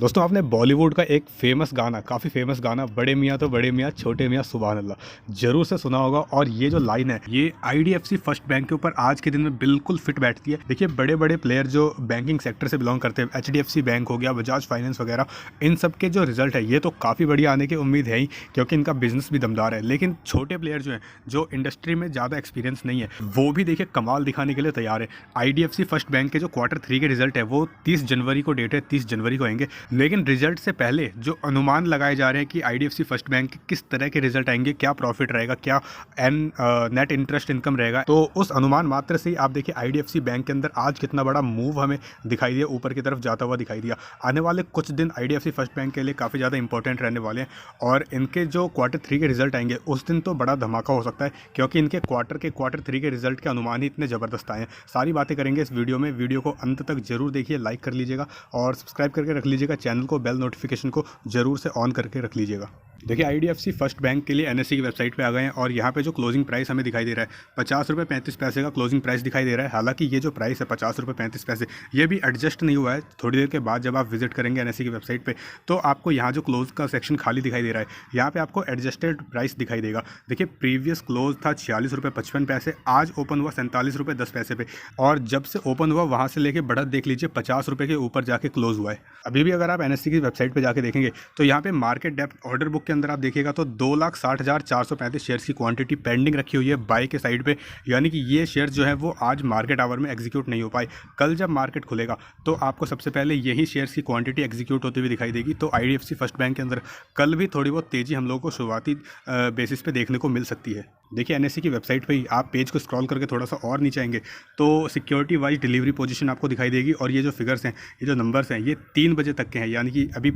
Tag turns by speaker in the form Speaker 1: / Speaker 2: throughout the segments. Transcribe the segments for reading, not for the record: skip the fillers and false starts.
Speaker 1: दोस्तों आपने बॉलीवुड का एक फेमस गाना, काफ़ी फेमस गाना, बड़े मियाँ तो बड़े मियाँ छोटे मियाँ सुभान अल्लाह जरूर से सुना होगा। और ये जो लाइन है ये आईडीएफसी फर्स्ट बैंक के ऊपर आज के दिन में बिल्कुल फिट बैठती है। देखिए बड़े बड़े प्लेयर जो बैंकिंग सेक्टर से बिलोंग करते हैं, एचडीएफसी बैंक हो गया, बजाज फाइनेंस वगैरह, इन सब के जो रिजल्ट है ये तो काफ़ी बढ़िया आने की उम्मीद है ही, क्योंकि इनका बिजनेस भी दमदार है। लेकिन छोटे प्लेयर जो हैं, जो इंडस्ट्री में ज़्यादा एक्सपीरियंस नहीं है, वो भी देखिए कमाल दिखाने के लिए तैयार है। आईडीएफसी फर्स्ट बैंक के जो क्वार्टर 3 के रिजल्ट है वो 30 जनवरी को डेट है, 30 जनवरी को आएंगे। लेकिन रिजल्ट से पहले जो अनुमान लगाए जा रहे हैं कि आईडीएफसी फर्स्ट बैंक के किस तरह के रिजल्ट आएंगे, क्या प्रॉफिट रहेगा, क्या नेट इंटरेस्ट इनकम रहेगा, तो उस अनुमान मात्र से ही आप देखिए आईडीएफसी बैंक के अंदर आज कितना बड़ा मूव हमें दिखाई दिया, ऊपर की तरफ जाता हुआ दिखाई दिया। आने वाले कुछ दिन आईडीएफसी फर्स्ट बैंक के लिए काफ़ी ज़्यादा इंपॉर्टेंट रहने वाले हैं और इनके जो क्वार्टर 3 के रिजल्ट आएंगे उस दिन तो बड़ा धमाका हो सकता है, क्योंकि इनके क्वार्टर 3 के रिजल्ट के अनुमान ही इतने ज़बरदस्त आए हैं। सारी बातें करेंगे इस वीडियो में। वीडियो को अंत तक जरूर देखिए, लाइक कर लीजिएगा और सब्सक्राइब करके रख लीजिएगा चैनल को, बेल नोटिफिकेशन को जरूर से ऑन करके रख लीजिएगा। देखिए आईडीएफसी फर्स्ट बैंक के लिए एनएससी की वेबसाइट पे आ गए हैं और यहाँ पे जो क्लोजिंग प्राइस हमें दिखाई दे रहा है 50 रुपये 35 पैसे का क्लोजिंग प्राइस दिखाई दे रहा है। हालांकि ये जो प्राइस है 50 रुपये 35 पैसे ये भी एडजस्ट नहीं हुआ है। थोड़ी देर के बाद जब आप विजिट करेंगे एनएससी की वेबसाइट पे तो आपको यहाँ जो क्लोज का सेक्शन खाली दिखाई दे रहा है, यहाँ पे आपको एडजस्टेड प्राइस दिखाई देगा। देखिए प्रीवियस क्लोज था 46 रुपये 55 पैसे, आज ओपन हुआ 47 रुपये 10 पैसे पे, और जब से ओपन हुआ वहाँ से लेके बढ़त देख लीजिए 50 रुपये के ऊपर जाके क्लोज हुआ है। अभी भी अगर आप एनएससी की वेबसाइट पर जाके देखेंगे तो यहाँ पे मार्केट डेप्थ ऑर्डर बुक के अंदर आप देखिएगा तो 2,60,435 शेयर्स की क्वांटिटी पेंडिंग रखी हुई है बाई के साइड पे। यानी कि ये शेयर्स जो है वो आज मार्केट आवर में एग्जीक्यूट नहीं हो पाए। कल जब मार्केट खुलेगा तो आपको सबसे पहले यही शेयर्स की क्वांटिटी एग्जीक्यूट होती हुई दिखाई देगी। तो आईडीएफसी फर्स्ट बैंक के अंदर कल भी थोड़ी बहुत तेज़ी हम लोगों को शुरुआती बेसिस पे देखने को मिल सकती है। देखिए एनएससी की वेबसाइट पे ही आप पेज को स्क्रॉल करके थोड़ा सा और नीचे आएंगे तो सिक्योरिटी वाइज डिलीवरी पोजीशन आपको दिखाई देगी। और ये जो फिगर्स हैं, ये जो नंबर्स हैं, ये 3 बजे तक के हैं, यानी कि अभी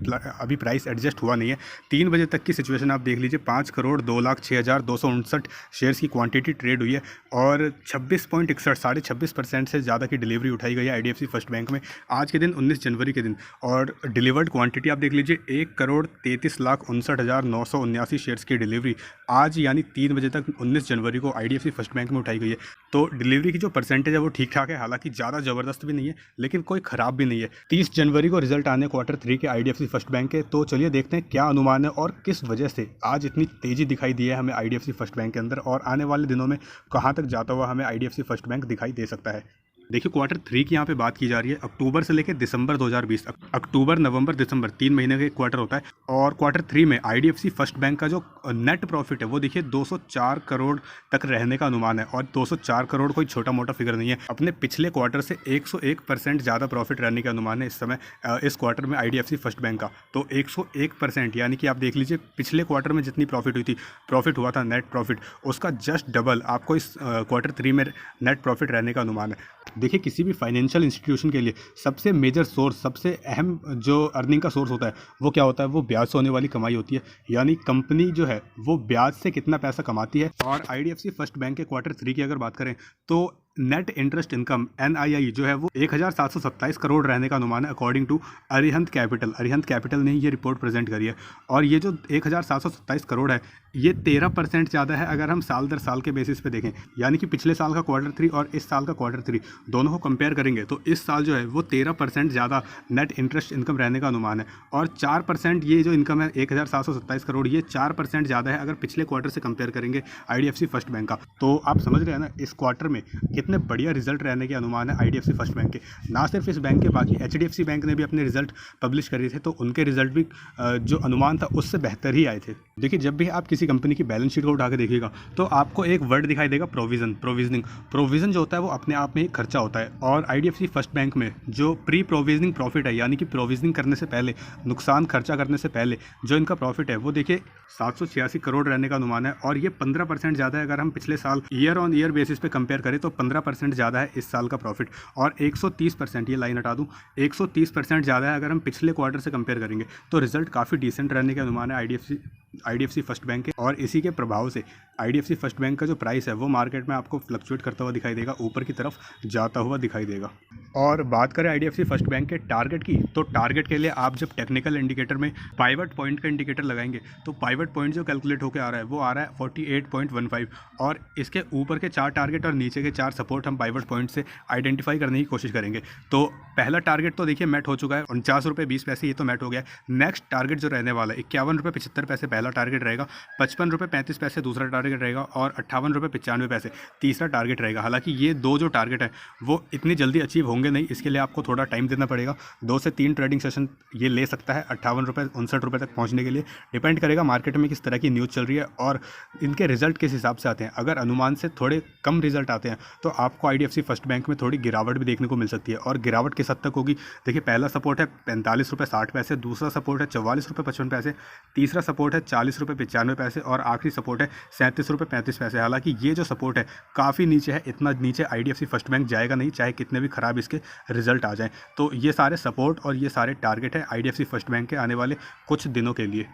Speaker 1: प्राइस एडजस्ट हुआ नहीं है। 3 बजे तक की सिचुएशन आप देख लीजिए। 5,02,06,259 शेयर्स की क्वांटिटी ट्रेड हुई है और 26.61 26% से ज़्यादा की डिलीवरी उठाई गई है आईडीएफसी फर्स्ट बैंक में आज के दिन 19 जनवरी के दिन। और डिलीवर्ड क्वांटिटी आप देख लीजिए 1,33,59,979 शेयर्स की डिलीवरी आज यानी 3 बजे तक 19 जनवरी को आईडीएफसी फर्स्ट बैंक में उठाई गई है। तो डिलीवरी की जो परसेंटेज है वो ठीक ठाक है, हालांकि ज़्यादा ज़बरदस्त भी नहीं है लेकिन कोई ख़राब भी नहीं है। 30 जनवरी को रिजल्ट आने क्वार्टर 3 के आईडीएफसी फर्स्ट बैंक के। तो चलिए देखते हैं क्या अनुमान है और किस वजह से आज इतनी तेज़ी दिखाई दी है हमें आईडीएफसी फर्स्ट बैंक के अंदर, और आने वाले दिनों में कहाँ तक जाता हुआ हमें आईडीएफसी फर्स्ट बैंक दिखाई दे सकता है। देखिए क्वार्टर 3 की यहाँ पे बात की जा रही है अक्टूबर से लेकर दिसंबर 2020। अक्टूबर नवंबर दिसंबर 3 महीने का एक क्वार्टर होता है और क्वार्टर 3 में आईडीएफसी फर्स्ट बैंक का जो नेट प्रॉफिट है वो देखिए 204 करोड़ तक रहने का अनुमान है। और 204 करोड़ कोई छोटा मोटा फिगर नहीं है। अपने पिछले क्वार्टर से 101% ज़्यादा प्रॉफिट रहने का अनुमान है इस समय इस क्वार्टर में आईडीएफसी फर्स्ट बैंक का। तो 101%, यानी कि आप देख लीजिए पिछले क्वार्टर में जितनी प्रॉफिट हुआ था नेट प्रॉफिट, उसका जस्ट डबल आपको इस क्वार्टर 3 में नेट प्रॉफिट रहने का अनुमान है। देखिए किसी भी फाइनेंशियल इंस्टीट्यूशन के लिए सबसे मेजर सोर्स, सबसे अहम जो अर्निंग का सोर्स होता है वो क्या होता है, वो ब्याज से होने वाली कमाई होती है। यानी कंपनी जो है वो ब्याज से कितना पैसा कमाती है। और आईडीएफसी फर्स्ट बैंक के क्वार्टर 3 की अगर बात करें तो नेट इंटरेस्ट इनकम एनआईआई जो है वो 1,727 करोड़ रहने का अनुमान है अकॉर्डिंग टू अरिहंत कैपिटल ने ये रिपोर्ट प्रेजेंट करी है। और ये जो 1,727 करोड़ है ये 13% ज़्यादा है अगर हम साल दर साल के बेसिस पे देखें। यानी कि पिछले साल का क्वार्टर 3 और इस साल का क्वार्टर 3 दोनों को कंपेयर करेंगे तो इस साल जो है वो 13% ज़्यादा नेट इंटरेस्ट इनकम रहने का अनुमान है। और 4% ये जो इनकम है 1,727 करोड़, ये 4% ज़्यादा है अगर पिछले क्वार्टर से कंपेयर करेंगे आईडीएफसी फर्स्ट बैंक का। तो आप समझ रहे हैं ना इस क्वार्टर में कितने बढ़िया रिजल्ट रहने के अनुमान है आईडीएफसी फर्स्ट बैंक के। ना सिर्फ इस बैंक के, बाकी एचडीएफसी बैंक ने भी अपने रिजल्ट पब्लिश करे थे तो उनके रिजल्ट भी जो अनुमान था उससे बेहतर ही आए थे। देखिए जब भी आप किसी कंपनी की बैलेंस शीट को उठा के देखिएगा तो आपको एक वर्ड दिखाई देगा प्रोविजन जो होता है वो अपने आप में एक खर्चा होता है। और आईडीएफसी फर्स्ट बैंक में जो प्री प्रोविजनिंग प्रॉफिट है, यानी कि प्रोविजनिंग करने से पहले, नुकसान खर्चा करने से पहले जो इनका प्रॉफिट है वो देखिए 786 करोड़ रहने का अनुमान है। और ये 15% ज़्यादा है अगर हम पिछले साल ईयर ऑन ईयर बेसिस पे कंपेयर करें तो 15% ज़्यादा है इस साल का प्रॉफिट। और 130%, ये लाइन हटा दूँ, 130% ज़्यादा है अगर हम पिछले क्वार्टर से कंपेयर करेंगे। तो रिजल्ट काफ़ी डिसेंट रहने के अनुमान है आईडीएफसी IDFC फर्स्ट बैंक के, और इसी के प्रभाव से IDFC फर्स्ट बैंक का जो प्राइस है वो मार्केट में आपको फ्लक्चुएट करता हुआ दिखाई देगा, ऊपर की तरफ जाता हुआ दिखाई देगा। और बात करें IDFC फर्स्ट बैंक के टारगेट की, तो टारगेट के लिए आप जब टेक्निकल इंडिकेटर में पाइवट पॉइंट का इंडिकेटर लगाएंगे तो पाइवट पॉइंट जो कैलकुलेट होकर आ रहा है वो आ रहा है 48.15, और इसके ऊपर के 4 टारगेट और नीचे के 4 सपोर्ट हम पाइवट पॉइंट से आइडेंटिफाई करने की कोशिश करेंगे। तो पहला टारगेट तो देखिए मैट हो चुका है, 49 रुपये 20 पैसे, ये तो मैट हो गया है। नेक्स्ट टारगेट जो रहने वाला है 51 रुपये 75 पैसे पहला टारगेट रहेगा, 55 रुपये 35 पैसे दूसरा टारगेट रहेगा, और 58 रुपये 95 पैसे तीसरा टारगेट रहेगा। हालांकि ये दो जो टारगेट है वो इतनी जल्दी अचीव होंगे नहीं, इसके लिए आपको थोड़ा टाइम देना पड़ेगा। 2 से 3 ट्रेडिंग सेशन ये ले सकता है 58 रुपये 59 रुपये तक पहुंचने के लिए। डिपेंड करेगा मार्केट में किस तरह की न्यूज़ चल रही है और इनके रिजल्ट किस हिसाब से आते हैं। अगर अनुमान से थोड़े कम रिजल्ट आते हैं तो आपको IDFC फर्स्ट बैंक में थोड़ी गिरावट भी देखने को मिल सकती है, और गिरावट किस हद तक होगी देखिए, पहला सपोर्ट है 45 रुपये 60 पैसे, दूसरा सपोर्ट है 44 रुपये 55 पैसे, तीसरा सपोर्ट है 40 रुपये 95 पैसे, और आखिरी सपोर्ट है 37 रुपये 35 पैसे। हालांकि ये जो सपोर्ट है काफ़ी नीचे है, इतना नीचे IDFC फर्स्ट बैंक जाएगा नहीं, चाहे कितने भी खराब इसके रिजल्ट आ जाएं। तो ये सारे सपोर्ट और ये सारे टारगेट है IDFC फर्स्ट बैंक के आने वाले कुछ दिनों के लिए।